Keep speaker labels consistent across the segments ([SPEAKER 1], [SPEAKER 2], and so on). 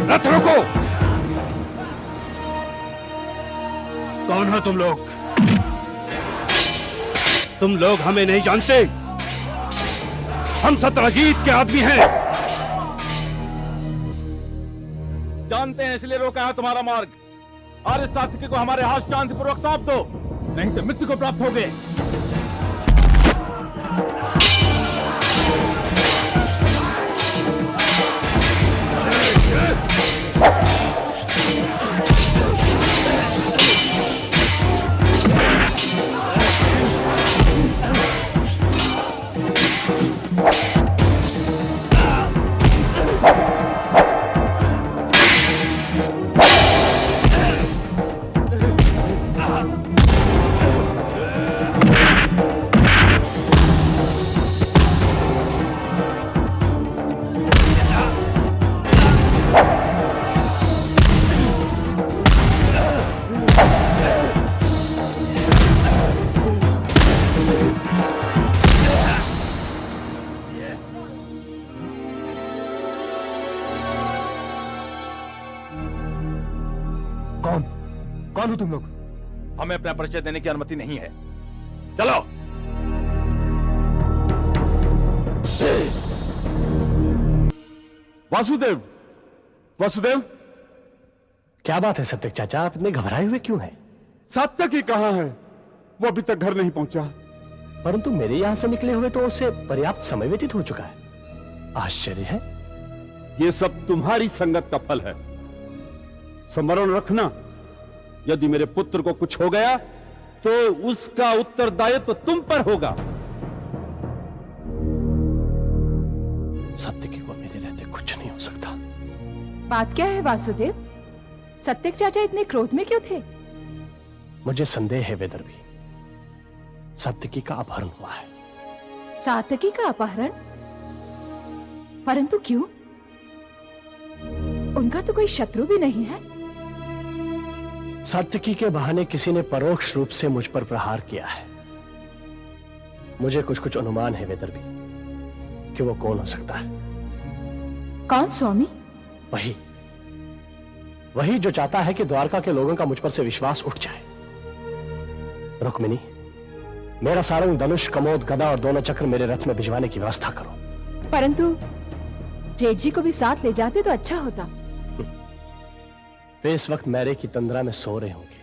[SPEAKER 1] रथ रोको। कौन हो तुम लोग? तुम लोग हमें नहीं जानते। हम सत्रजीत के आदमी हैं।
[SPEAKER 2] जानते हैं, इसलिए रोका है तुम्हारा मार्ग। और इस सात्विकी को हमारे हाथ शांतिपूर्वक सौंप दो, नहीं तो मृत्यु को प्राप्त होगे।
[SPEAKER 3] कौन हो तुम लोग?
[SPEAKER 2] हमें अपना परिचय देने की अनुमति नहीं है। चलो।
[SPEAKER 3] वासुदेव, वासुदेव, क्या बात है सत्यक चाचा, आप इतने घबराए हुए क्यों हैं?
[SPEAKER 4] सात्यकी कहाँ है? वो अभी तक घर नहीं पहुंचा।
[SPEAKER 3] परंतु मेरे यहां से निकले हुए तो उसे पर्याप्त समय व्यतीत हो चुका है। आश्चर्य है।
[SPEAKER 4] ये सब तुम्हारी संगत का फल है। स्मरण रखना, यदि मेरे पुत्र को कुछ हो गया तो उसका उत्तरदायित्व तुम पर होगा।
[SPEAKER 3] सत्यकी को मेरे रहते कुछ नहीं हो सकता।
[SPEAKER 5] बात क्या है वासुदेव? सत्यक चाचा इतने क्रोध में क्यों थे?
[SPEAKER 3] मुझे संदेह है वेदर्भी, सत्यकी का अपहरण हुआ है।
[SPEAKER 5] सात्यकी का अपहरण? परंतु क्यों? उनका तो कोई शत्रु भी नहीं है।
[SPEAKER 3] सात्यकी के बहाने किसी ने परोक्ष रूप से मुझ पर प्रहार किया है। मुझे कुछ कुछ अनुमान है वेदर्भी कि वो कौन हो सकता है।
[SPEAKER 5] कौन स्वामी?
[SPEAKER 3] वही जो चाहता है कि द्वारका के लोगों का मुझ पर से विश्वास उठ जाए। रुक्मिणी, मेरा सारंग, धनुष, कमोद, गदा और दोनों चक्र मेरे रथ में भिजवाने की व्यवस्था करो।
[SPEAKER 5] परंतु जेठ जी को भी साथ ले जाते तो अच्छा होता।
[SPEAKER 3] वे इस वक्त मैरे की तंद्रा में सो रहे होंगे,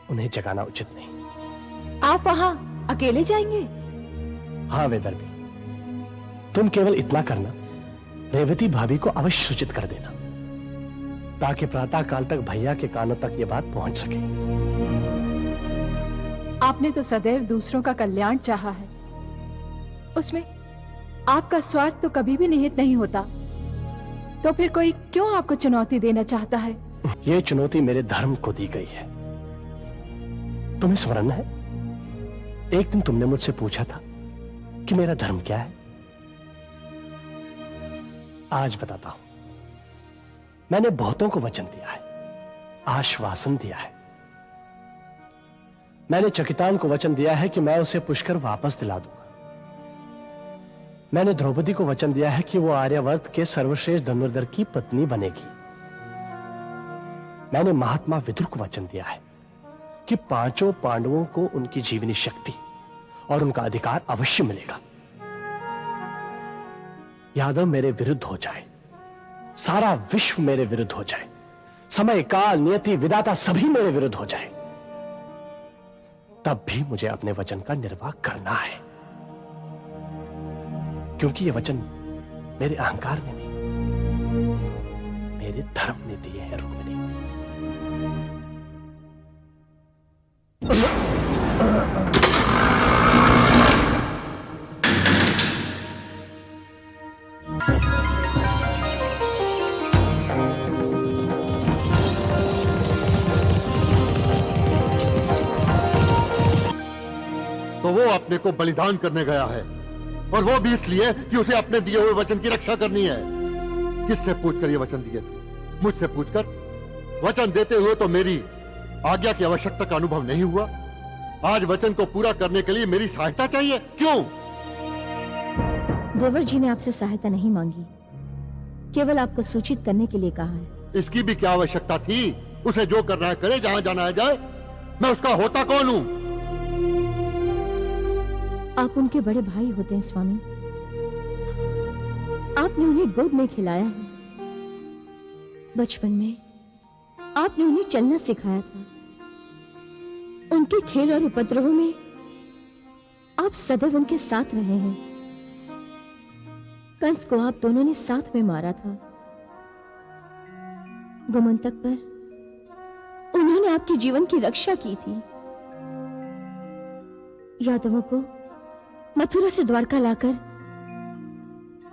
[SPEAKER 3] उन्हें जगाना उचित नहीं।
[SPEAKER 5] आप वहां अकेले जाएंगे?
[SPEAKER 3] हाँ वेदर्भी, तुम केवल इतना करना, रेवती भाभी को अवश्य सूचित कर देना, ताकि प्रातः काल तक भैया के कानों तक यह बात पहुंच सके।
[SPEAKER 5] आपने तो सदैव दूसरों का कल्याण चाहा है, उसमें आपका स्वार्थ तो कभी भी निहित नहीं होता। तो फिर कोई क्यों आपको चुनौती देना चाहता है?
[SPEAKER 3] यह चुनौती मेरे धर्म को दी गई है। तुम्हें स्मरण है, एक दिन तुमने मुझसे पूछा था कि मेरा धर्म क्या है। आज बताता हूं। मैंने बहुतों को वचन दिया है, आश्वासन दिया है। मैंने चकितान को वचन दिया है कि मैं उसे पुष्कर वापस दिला दूंगा। मैंने द्रौपदी को वचन दिया है कि वो आर्यावर्त के सर्वश्रेष्ठ धनुर्धर की पत्नी बनेगी। मैंने महात्मा विदुर को वचन दिया है कि पांचों पांडवों को उनकी जीवनी शक्ति और उनका अधिकार अवश्य मिलेगा। यादव मेरे विरुद्ध हो जाए, सारा विश्व मेरे विरुद्ध हो जाए, समय, काल, नियति, विधाता सभी मेरे विरुद्ध हो जाए, तब भी मुझे अपने वचन का निर्वाह करना है, क्योंकि ये वचन मेरे अहंकार में नहीं, मेरे धर्म ने दिए हैं। रुक्मिणी,
[SPEAKER 6] तो वो अपने को बलिदान करने गया है, और वो भी इसलिए कि उसे अपने दिए हुए वचन की रक्षा करनी है। किससे पूछकर ये वचन दिए थे? मुझसे पूछकर। वचन देते हुए तो मेरी आज्ञा की आवश्यकता का अनुभव नहीं हुआ। आज वचन को पूरा करने के लिए मेरी सहायता चाहिए, क्यों?
[SPEAKER 7] देवर जी ने आपसे सहायता नहीं मांगी, केवल आपको सूचित करने के लिए कहा है।
[SPEAKER 6] इसकी भी क्या आवश्यकता थी? उसे जो करना है करे, जहां जाना है जाए। मैं उसका होता कौन हूं?
[SPEAKER 7] आप उनके बड़े भाई होते हैं स्वामी। आपने उन्हें गोद में खिलाया है। बचपन में आपने उन्हें चलना सिखाया था। उनके खेल और उपद्रवों में आप सदैव उनके साथ रहे हैं। कंस को आप दोनों ने साथ में मारा था। गोमंतक पर उन्होंने आपके जीवन की रक्षा की थी। यादवों को मथुरा से द्वारका लाकर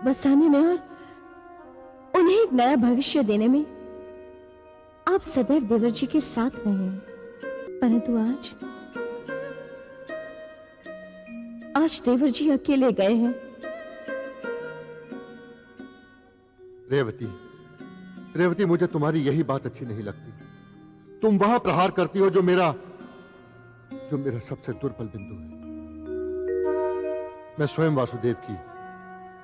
[SPEAKER 7] बसाने में और उन्हें एक नया भविष्य देने में आप सदैव देवर्षि के साथ रहे हैं। परंतु आज देवर्षि अकेले गए हैं।
[SPEAKER 6] रेवती, रेवती, मुझे तुम्हारी यही बात अच्छी नहीं लगती। तुम वहां प्रहार करती हो जो मेरा सबसे दुर्बल बिंदु है। मैं स्वयं वासुदेव की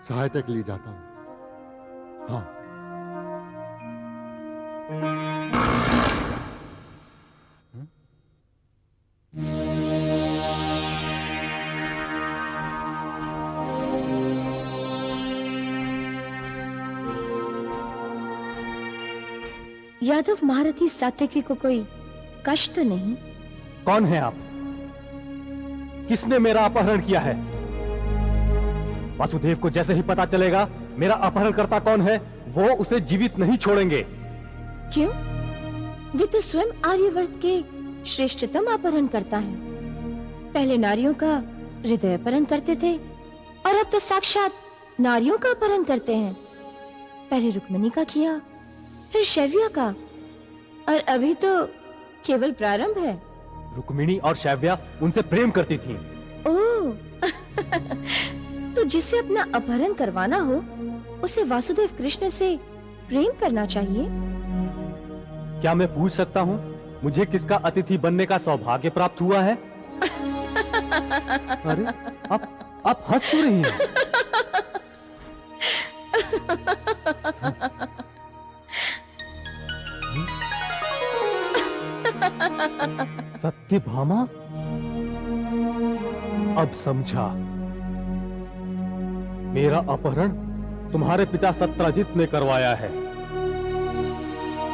[SPEAKER 6] सहायता के लिए जाता हूं। हाँ,
[SPEAKER 7] यादव महारथी सात्यकी को कोई कष्ट तो नहीं?
[SPEAKER 3] कौन है आप? किसने मेरा अपहरण किया है? वासुदेव को जैसे ही पता चलेगा मेरा अपहरणकर्ता कौन है, वो उसे जीवित नहीं छोड़ेंगे।
[SPEAKER 7] क्यों? वे तो स्वयं आर्यवर्त के श्रेष्ठतम अपहरण करता है। पहले नारियों का हृदय अपहरण करते थे और अब तो साक्षात नारियों का अपहरण करते हैं। पहले रुक्मिणी का किया, फिर शैव्या का, और अभी तो केवल प्रारंभ है।
[SPEAKER 3] रुक्मिणी और शैव्या उनसे प्रेम करती थीं।
[SPEAKER 7] ओह, तो जिससे अपना अपहरण करवाना हो उसे वासुदेव कृष्ण से प्रेम करना चाहिए।
[SPEAKER 3] क्या मैं पूछ सकता हूँ मुझे किसका अतिथि बनने का सौभाग्य प्राप्त हुआ है? अरे आप हंस क्यों रही हैं? सत्यभामा, अब समझा। मेरा अपहरण तुम्हारे पिता सत्यजित ने करवाया है।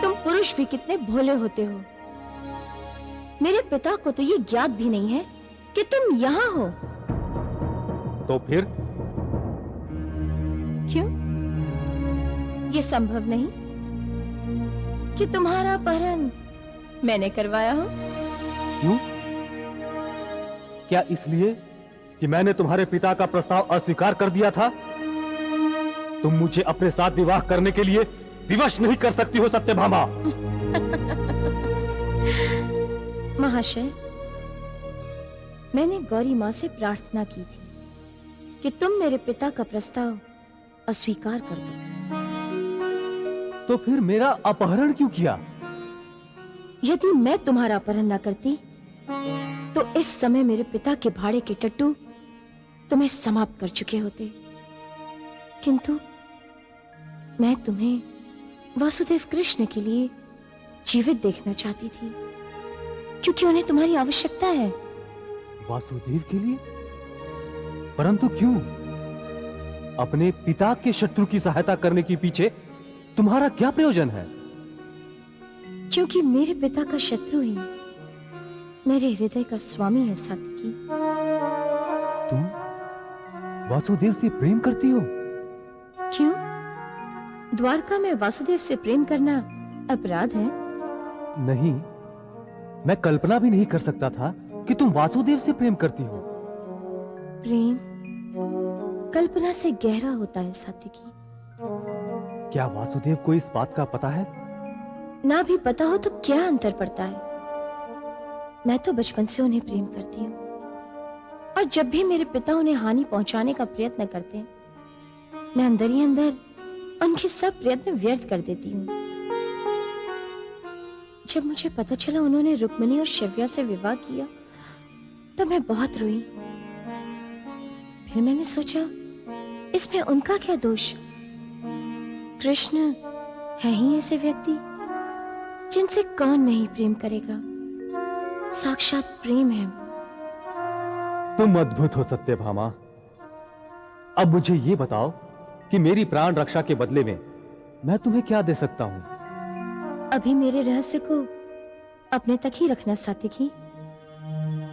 [SPEAKER 7] तुम पुरुष भी कितने भोले होते हो। मेरे पिता को तो ये ज्ञात भी नहीं है कि तुम यहाँ हो।
[SPEAKER 3] तो फिर?
[SPEAKER 7] क्यों? ये संभव नहीं कि तुम्हारा अपहरण मैंने करवाया हो।
[SPEAKER 3] क्यों? क्या इसलिए कि मैंने तुम्हारे पिता का प्रस्ताव अस्वीकार कर दिया था? तुम मुझे अपने साथ विवाह करने के लिए विवश नहीं कर सकती हो सत्यभामा।
[SPEAKER 7] महाशय, मैंने गौरी माँ से प्रार्थना की थी कि तुम मेरे पिता का प्रस्ताव अस्वीकार कर दो।
[SPEAKER 3] तो फिर मेरा अपहरण क्यों किया?
[SPEAKER 7] यदि मैं तुम्हारा अपहरण न करती तो इस समय मेरे पिता के भाड़े के टट्टू तुम्हें समाप्त कर चुके होते। किंतु मैं तुम्हें वासुदेव कृष्ण के लिए जीवित देखना चाहती थी, क्योंकि उन्हें तुम्हारी आवश्यकता है।
[SPEAKER 3] वासुदेव के लिए? परंतु क्यों? अपने पिता के शत्रु की सहायता करने के पीछे तुम्हारा क्या प्रयोजन है?
[SPEAKER 7] क्योंकि मेरे पिता का शत्रु ही मेरे हृदय का स्वामी है सात्यकी।
[SPEAKER 3] तुम वासुदेव से प्रेम करती हो?
[SPEAKER 7] क्यों? द्वारका में वासुदेव से प्रेम करना अपराध है?
[SPEAKER 3] नहीं, मैं कल्पना भी नहीं कर सकता था कि तुम वासुदेव से प्रेम करती हो।
[SPEAKER 7] प्रेम कल्पना से गहरा होता है सात्यकी।
[SPEAKER 3] क्या वासुदेव को इस बात का पता है?
[SPEAKER 7] ना भी पता हो तो क्या अंतर पड़ता है? मैं तो बचपन से उन्हें प्रेम करती हूँ, और जब भी मेरे पिता उन्हें हानि पहुंचाने का प्रयत्न करते हैं, मैं अंदर ही अंदर उनके सब प्रयत्न व्यर्थ कर देती हूँ। जब मुझे पता चला उन्होंने रुक्मिणी और शैव्या से विवाह किया, तो मैं बहुत रोई। फिर मैंने सोचा, इसमें उनका क्या दोष? कृष्ण है ही ऐसे व्यक्ति जिनसे कौन नहीं प्रेम करेगा। साक्षात प्रेम है वो।
[SPEAKER 2] तुम अद्भुत हो सत्यभामा। अब मुझे ये बताओ कि मेरी प्राण रक्षा के बदले में मैं तुम्हें क्या दे सकता हूं?
[SPEAKER 7] अभी मेरे रहस्य को अपने तक ही रखना सात्विकी।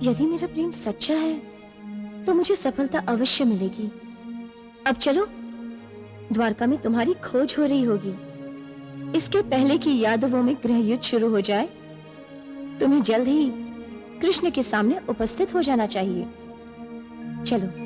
[SPEAKER 7] यदि मेरा प्रेम सच्चा है तो मुझे सफलता अवश्य मिलेगी। अब चलो, द्वारका में तुम्हारी खोज हो रही होगी। इसके पहले कि यादवों में गृह युद्ध शुरू हो जाए, तुम्हें जल्द ही कृष्ण के सामने उपस्थित हो जाना चाहिए। चलो।